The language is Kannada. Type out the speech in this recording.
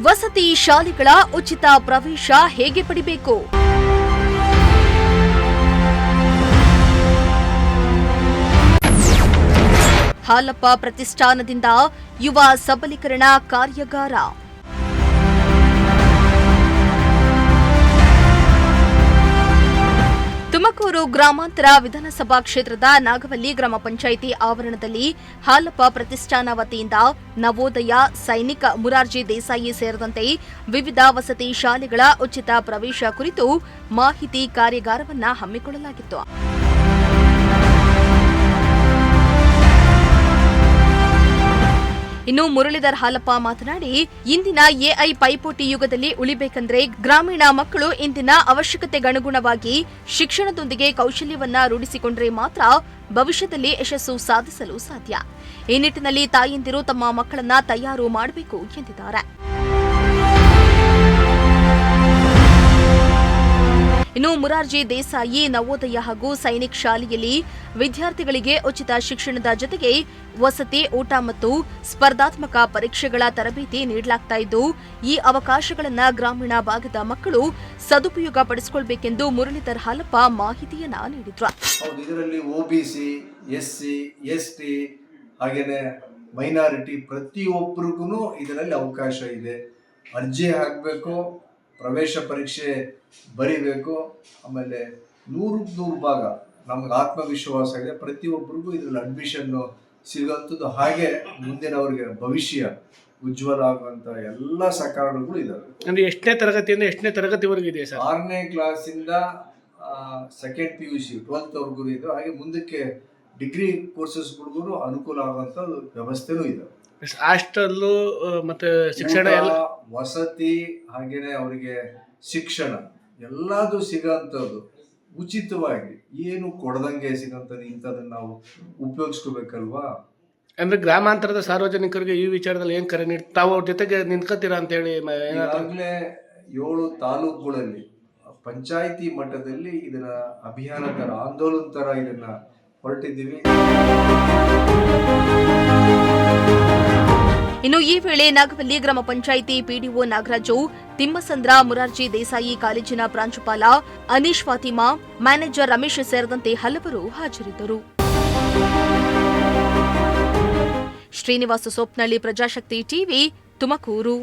ವಸತಿ ಶಾಲೆಗಳ ಉಚಿತ ಪ್ರವೇಶ ಹೇಗೆ ಪಡಿಬೇಕು? ಹಾಲಪ್ಪ ಪ್ರತಿಷ್ಠಾನದಿಂದ ಯುವ ಸಬಲೀಕರಣ ಕಾರ್ಯಾಗಾರ. ತುಮಕೂರು ಗ್ರಾಮಾಂತರ ವಿಧಾನಸಭಾ ಕ್ಷೇತ್ರದ ನಾಗವಲ್ಲಿ ಗ್ರಾಮ ಪಂಚಾಯಿತಿ ಆವರಣದಲ್ಲಿ ಹಾಲಪ್ಪ ಪ್ರತಿಷ್ಠಾನ ವತಿಯಿಂದ ನವೋದಯ, ಸೈನಿಕ ಮುರಾರ್ಜಿ ದೇಸಾಯಿ ಸೇರಿದಂತೆ ವಿವಿಧ ವಸತಿ ಶಾಲೆಗಳ ಉಚಿತ ಪ್ರವೇಶ ಕುರಿತು ಮಾಹಿತಿ ಕಾರ್ಯಾಗಾರವನ್ನು ಹಮ್ಮಿಕೊಳ್ಳಲಾಗಿತ್ತು. ಇನ್ನು ಮುರಳೀಧರ್ ಹಾಲಪ್ಪ ಮಾತನಾಡಿ, ಇಂದಿನ ಎಐ ಪೈಪೋಟಿ ಯುಗದಲ್ಲಿ ಉಳಿಬೇಕಂದ್ರೆ ಗ್ರಾಮೀಣ ಮಕ್ಕಳು ಇಂದಿನ ಅವಶ್ಯಕತೆಗನುಗುಣವಾಗಿ ಶಿಕ್ಷಣದೊಂದಿಗೆ ಕೌಶಲ್ಯವನ್ನ ರೂಢಿಸಿಕೊಂಡ್ರೆ ಮಾತ್ರ ಭವಿಷ್ಯದಲ್ಲಿ ಯಶಸ್ಸು ಸಾಧಿಸಲು ಸಾಧ್ಯ. ಈ ನಿಟ್ಟಿನಲ್ಲಿ ತಾಯಂದಿರು ತಮ್ಮ ಮಕ್ಕಳನ್ನ ತಯಾರು ಮಾಡಬೇಕು ಎಂದಿದ್ದಾರೆ. ಇನ್ನು ಮುರಾರ್ಜಿ ದೇಸಾಯಿ ನವೋದಯ ಹಾಗೂ ಸೈನಿಕ್ ಶಾಲೆಯಲ್ಲಿ ವಿದ್ಯಾರ್ಥಿಗಳಿಗೆ ಉಚಿತ ಶಿಕ್ಷಣದ ಜೊತೆಗೆ ವಸತಿ, ಊಟ ಮತ್ತು ಸ್ಪರ್ಧಾತ್ಮಕ ಪರೀಕ್ಷೆಗಳ ತರಬೇತಿ ನೀಡಲಾಗುತ್ತಿದ್ದು, ಈ ಅವಕಾಶಗಳನ್ನು ಗ್ರಾಮೀಣ ಭಾಗದ ಮಕ್ಕಳು ಸದುಪಯೋಗ ಪಡಿಸಿಕೊಳ್ಳಬೇಕೆಂದು ಮುರಳೀಧರ್ ಹಾಲಪ್ಪ ಮಾಹಿತಿಯನ್ನ ನೀಡಿದ್ರು. ಇದರಲ್ಲಿ ಒಬಿಸಿ, ಎಸ್ಸಿ, ಎಸ್ಟಿ ಹಾಗೇನೆ ಮೈನಾರಿಟಿ ಪ್ರತಿಯೊಬ್ಬರಿಗೂ ಇದರಲ್ಲಿ ಅವಕಾಶ ಇದೆ. ಅರ್ಜಿ ಹಾಕಬೇಕು, ಪ್ರವೇಶ ಪರೀಕ್ಷೆ ಬರೀಬೇಕು. ಆಮೇಲೆ 100% ಭಾಗ ನಮ್ಗೆ ಆತ್ಮವಿಶ್ವಾಸ ಇದೆ, ಪ್ರತಿಯೊಬ್ಬರಿಗೂ ಇದರಲ್ಲಿ ಅಡ್ಮಿಷನ್ ಸಿಗುವಂಥದ್ದು. ಹಾಗೆ ಮುಂದಿನವರಿಗೆ ಭವಿಷ್ಯ ಉಜ್ವಲ ಆಗುವಂತ ಎಲ್ಲ ಸಕಾರಣಗಳು ಇದಾವೆ. ಅಂದ್ರೆ ಎಷ್ಟನೇ ತರಗತಿಯಿಂದ ಎಷ್ಟನೇ ತರಗತಿವರೆಗೂ ಇದೆ ಸರ್? 6ನೇ ಕ್ಲಾಸಿಂದ ಸೆಕೆಂಡ್ PUC 12th ವರೆಗೂ ಇದೆ. ಹಾಗೆ ಮುಂದಕ್ಕೆ ಡಿಗ್ರಿ ಕೋರ್ಸಸ್ಗಳಿಗೂ ಅನುಕೂಲ ಆಗುವಂತ ವ್ಯವಸ್ಥೆನೂ ಇದೆ. ಹಾಸ್ಟೆಲ್ಲು ಮತ್ತೆ ಶಿಕ್ಷಣ ಎಲ್ಲ, ವಸತಿ ಹಾಗೇನೆ ಅವರಿಗೆ ಶಿಕ್ಷಣ ಎಲ್ಲದೂ ಸಿಗೋಂಥದ್ದು ಉಚಿತವಾಗಿ, ಏನು ಕೊಡದಂಗೆ ಸಿಗೋಂಥದ್ದು. ಇಂಥದನ್ನ ನಾವು ಉಪಯೋಗಿಸ್ಕೋಬೇಕಲ್ವಾ? ಅಂದ್ರೆ ಗ್ರಾಮಾಂತರದ ಸಾರ್ವಜನಿಕರಿಗೆ ಈ ವಿಚಾರದಲ್ಲಿ ಏನ್ ಕರೆ ನೀಡಿ ತಾವು ಅವ್ರ ಜೊತೆಗೆ ನಿಂತ್ಕೋತೀರಾ ಅಂತ ಹೇಳಿ ಈಗಾಗಲೇ 7 ತಾಲೂಕುಗಳಲ್ಲಿ ಪಂಚಾಯಿತಿ ಮಟ್ಟದಲ್ಲಿ ಇದನ್ನ ಅಭಿಯಾನ ತರ, ಆಂದೋಲನ ತರ ಇದನ್ನ ಹೊರಟಿದ್ದೀವಿ. ಇನ್ನು ಈ ವೇಳೆ ನಾಗವಲ್ಲಿ ಗ್ರಾಮ ಪಂಚಾಯಿತಿ ಪಿಡಿಒ ನಾಗರಾಜು, ತಿಮ್ಮಸಂದ್ರ ಮುರಾರ್ಜಿ ದೇಸಾಯಿ ಕಾಲೇಜಿನ ಪ್ರಾಂಶುಪಾಲ ಅನೀಶ್ ಫಾತಿಮಾ, ಮ್ಯಾನೇಜರ್ ರಮೇಶ್ ಸೇರಿದಂತೆ ಹಲವರು ಹಾಜರಿದ್ದರು. ಶ್ರೀನಿವಾಸ ಸೋಪ್ನಳ್ಳಿ, ಪ್ರಜಾಶಕ್ತಿ ಟಿವಿ, ತುಮಕೂರು.